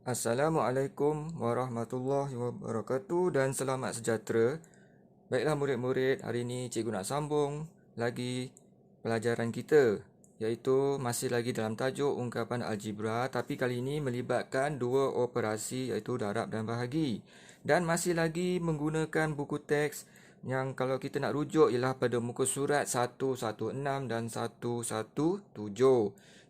Assalamualaikum warahmatullahi wabarakatuh dan selamat sejahtera. Baiklah murid-murid, hari ini cikgu nak sambung lagi pelajaran kita, iaitu masih lagi dalam tajuk ungkapan algebra, tapi kali ini melibatkan dua operasi iaitu darab dan bahagi. Dan masih lagi menggunakan buku teks yang kalau kita nak rujuk ialah pada muka surat 116 dan 117.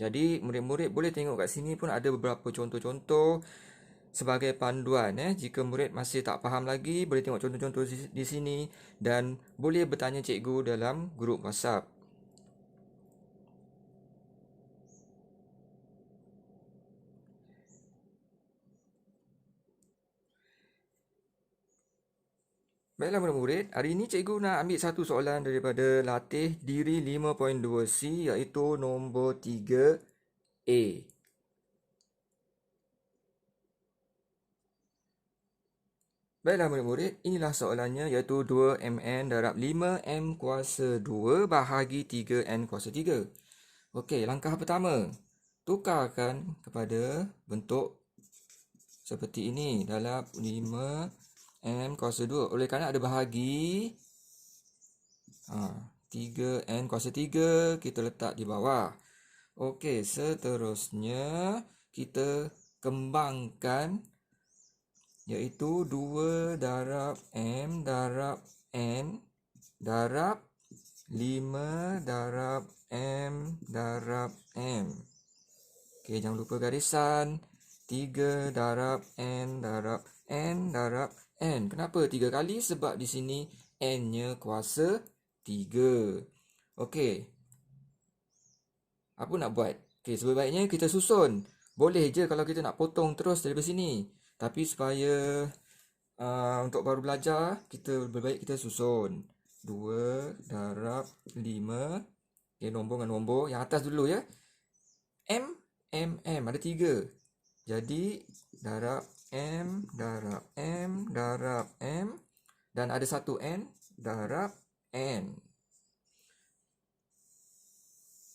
Jadi murid-murid boleh tengok kat sini pun ada beberapa contoh-contoh sebagai panduan. Jika murid masih tak faham lagi, boleh tengok contoh-contoh di sini dan boleh bertanya cikgu dalam grup WhatsApp. Baiklah murid-murid, hari ini cikgu nak ambil satu soalan daripada latih diri 5.2C iaitu nombor 3A. Baiklah murid-murid, inilah soalannya iaitu 2mn darab 5m kuasa 2 bahagi 3n kuasa 3. Okey, langkah pertama, tukarkan kepada bentuk seperti ini dalam 5m kuasa 2. Oleh kerana ada bahagi 3n kuasa 3, kita letak di bawah. Okey, seterusnya kita kembangkan iaitu 2 darab m darab n darab 5 darab m darab m. Okey, jangan lupa garisan. 3 darab n darab n darab n. Kenapa 3 kali? Sebab di sini n-nya kuasa 3. Okey. Apa nak buat? Okey, sebaiknya kita susun. Boleh je kalau kita nak potong terus daripada sini. Tapi supaya untuk baru belajar, lebih baik kita susun. 2 darab 5. Okey, nombor dengan nombor. Yang atas dulu ya. M, M, M. Ada 3. Jadi, darab M, darab M, darab M. Dan ada satu N, darab N.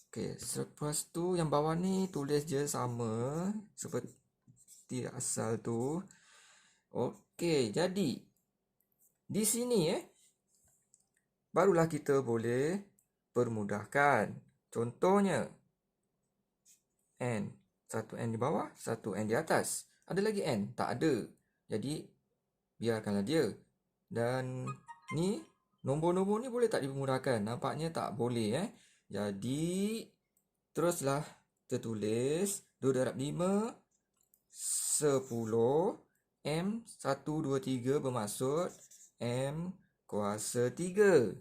Okey, selepas tu yang bawah ni tulis je sama seperti asal tu. Okey, jadi di sini barulah kita boleh permudahkan. Contohnya N. Satu N di bawah, satu N di atas. Ada lagi N? Tak ada. Jadi, biarkanlah dia. Dan ni, nombor-nombor ni boleh tak dipermudahkan? Nampaknya tak boleh Jadi, teruslah tertulis 2 darab 5, 10, M 1, 2, 3 bermaksud M kuasa 3.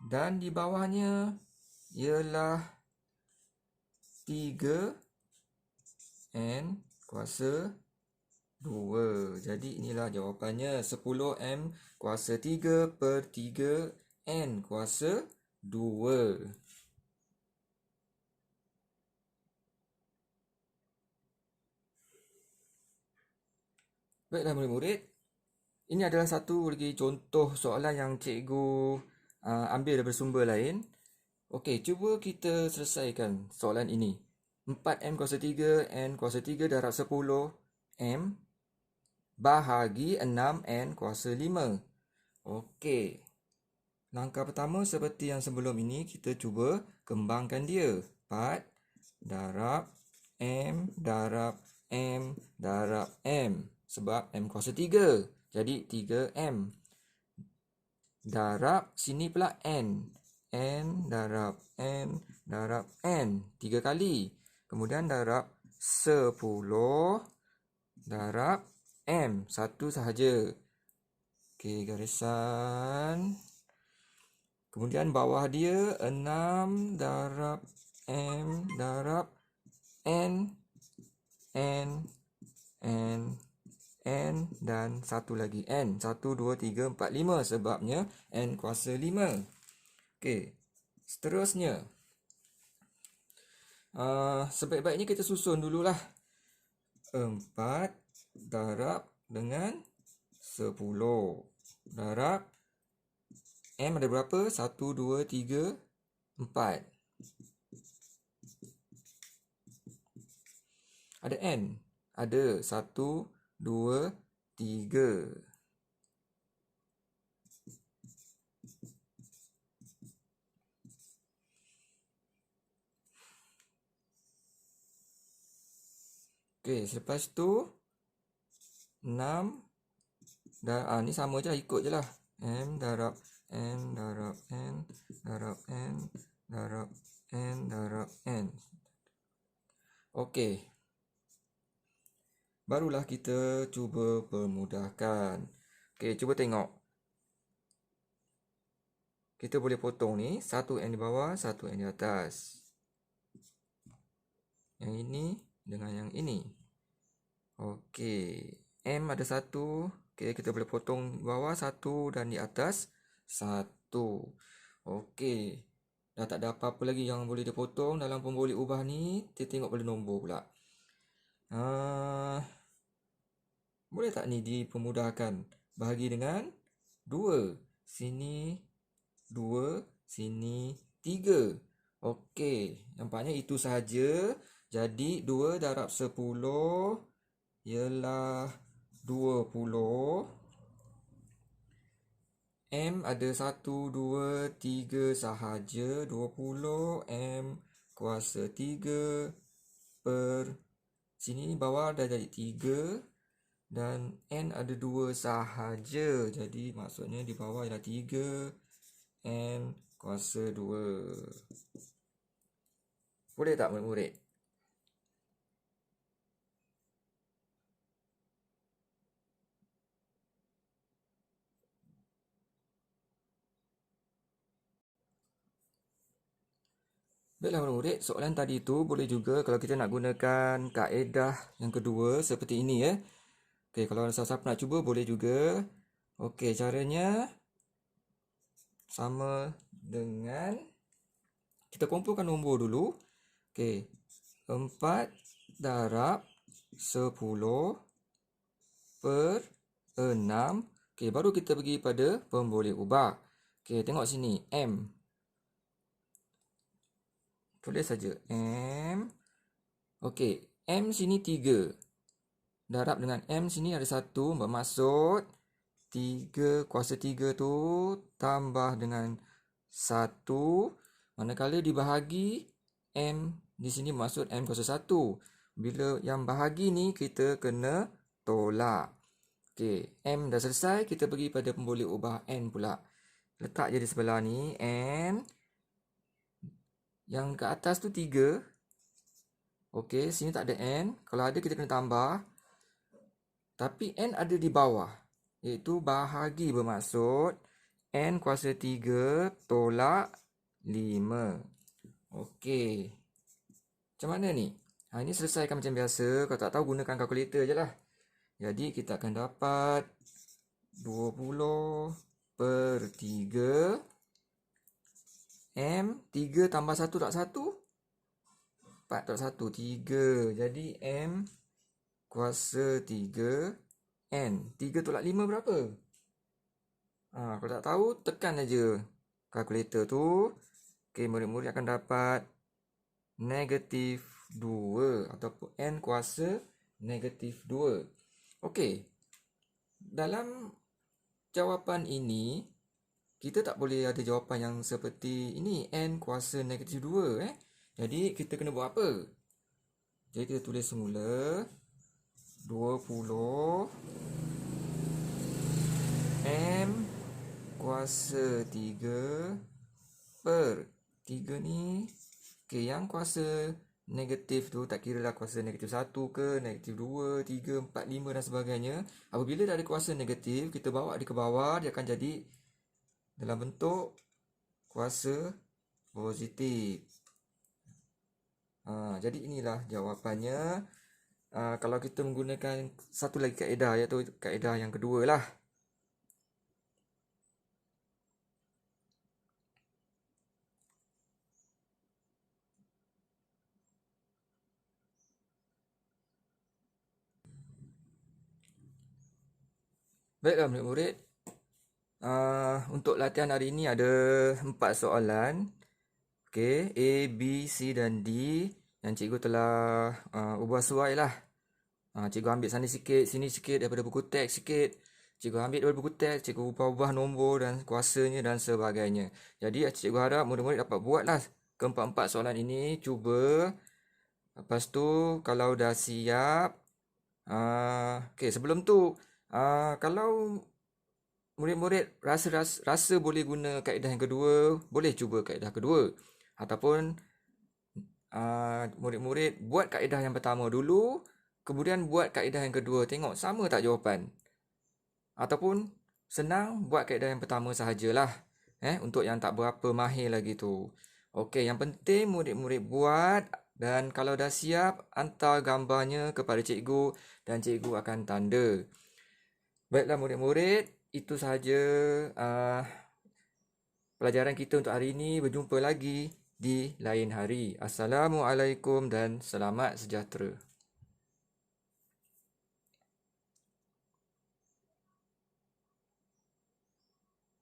Dan di bawahnya ialah 3N kuasa 2. Jadi inilah jawapannya 10M kuasa 3 per 3N kuasa 2. Baiklah murid-murid, ini adalah satu lagi contoh soalan yang cikgu ambil daripada sumber lain. Okey, cuba kita selesaikan soalan ini. 4M kuasa 3, N kuasa 3 darab 10M bahagi 6N kuasa 5. Okey. Langkah pertama seperti yang sebelum ini, kita cuba kembangkan dia. 4 darab M darab M darab M. Sebab M kuasa 3. Jadi 3M. Darab sini pula N. N darab N darab N. 3 kali. Kemudian darab 10 darab M. Satu sahaja. Okey, garisan. Kemudian bawah dia 6 darab M darab N. N. N. N dan satu lagi N. 1, 2, 3, 4, 5 sebabnya N kuasa 5. Okey, seterusnya sebaik-baiknya kita susun dululah. 4 darab dengan 10 darab M ada berapa? 1, 2, 3, 4. Ada N. Ada 1, 2, 3. Okey, selepas tu 6 dan ni sama je lah, ikut je lah. M darab N darab N darab N darab N darab N. Okey. Barulah kita cuba permudahkan. Okey, cuba tengok. Kita boleh potong ni, satu N di bawah, satu N di atas. Yang ini dengan yang ini. Okey, M ada 1. Okey, kita boleh potong bawah 1 dan di atas 1. Okey, dah tak ada apa-apa lagi yang boleh dipotong dalam pemboleh ubah ni. Kita tengok pada nombor pula. Boleh tak ni dipermudahkan? Bahagi dengan 2. Sini 2, sini 3. Okey, nampaknya itu sahaja. Jadi 2 darab 10 ialah 20. M ada 1, 2, 3 sahaja. 20 M kuasa 3 per sini bawah dah jadi 3 dan N ada 2 sahaja. Jadi maksudnya di bawah ialah 3 N kuasa 2. Boleh tak murid-murid? Baiklah murid-murid, soalan tadi tu boleh juga kalau kita nak gunakan kaedah yang kedua seperti ini ya. Okey, kalau siapa-siapa nak cuba boleh juga. Okey, caranya sama dengan kita kumpulkan nombor dulu. Okey, 4 darab 10 per 6. Okey, baru kita pergi pada pemboleh ubah. Okey, tengok sini, M. Tulis saja M. Okey, M sini 3. Darab dengan M sini ada 1. Bermaksud 3 kuasa 3 tu tambah dengan 1. Manakala dibahagi M di sini bermaksud M kuasa 1. Bila yang bahagi ni kita kena tolak. Okey, M dah selesai. Kita pergi pada pemboleh ubah N pula. Letak je di sebelah ni N. Yang ke atas tu 3. Okey, sini tak ada N. Kalau ada kita kena tambah. Tapi N ada di bawah. Iaitu bahagi bermaksud N kuasa 3 tolak 5. Okey. Macam mana ni? Ini selesaikan macam biasa. Kalau tak tahu gunakan kalkulator je lah. Jadi kita akan dapat 20 per 3. M 3 tambah 1 tak 1? 4 tak 1, 3. Jadi M kuasa 3 N. 3 tolak 5 berapa? Kalau tak tahu, tekan aja kalkulator tu. Okey, murid-murid akan dapat negatif 2 ataupun N kuasa negatif 2. Okey, dalam jawapan ini, kita tak boleh ada jawapan yang seperti ini, N kuasa negatif 2. Jadi, kita kena buat apa? Jadi, kita tulis semula 20 M kuasa 3 per 3 ni. Okey, yang kuasa negatif tu tak kira lah kuasa negatif 1 ke, negatif 2, 3, 4, 5 dan sebagainya. Apabila dah ada kuasa negatif, kita bawa dia ke bawah, dia akan jadi dalam bentuk kuasa positif. Jadi inilah jawapannya. Kalau kita menggunakan satu lagi kaedah, iaitu kaedah yang kedua lah. Baiklah murid-murid, untuk latihan hari ini ada 4 soalan. Okey, A, B, C dan D. yang cikgu telah ubah suai lah. Cikgu ambil sana sikit, sini sikit daripada buku teks sikit. Cikgu ambil daripada buku teks, cikgu ubah-ubah nombor dan kuasanya dan sebagainya. Jadi cikgu harap murid-murid dapat buatlah keempat-empat soalan ini, cuba. Lepas tu kalau dah siap, okey, sebelum tu kalau murid-murid rasa boleh guna kaedah yang kedua, boleh cuba kaedah kedua. Ataupun murid-murid buat kaedah yang pertama dulu, kemudian buat kaedah yang kedua, tengok sama tak jawapan. Ataupun senang buat kaedah yang pertama sahajalah, untuk yang tak berapa mahir lagi tu. Okey, yang penting murid-murid buat, dan kalau dah siap, hantar gambarnya kepada cikgu dan cikgu akan tanda. Baiklah murid-murid, itu sahaja pelajaran kita untuk hari ini. Berjumpa lagi di lain hari. Assalamualaikum dan selamat sejahtera.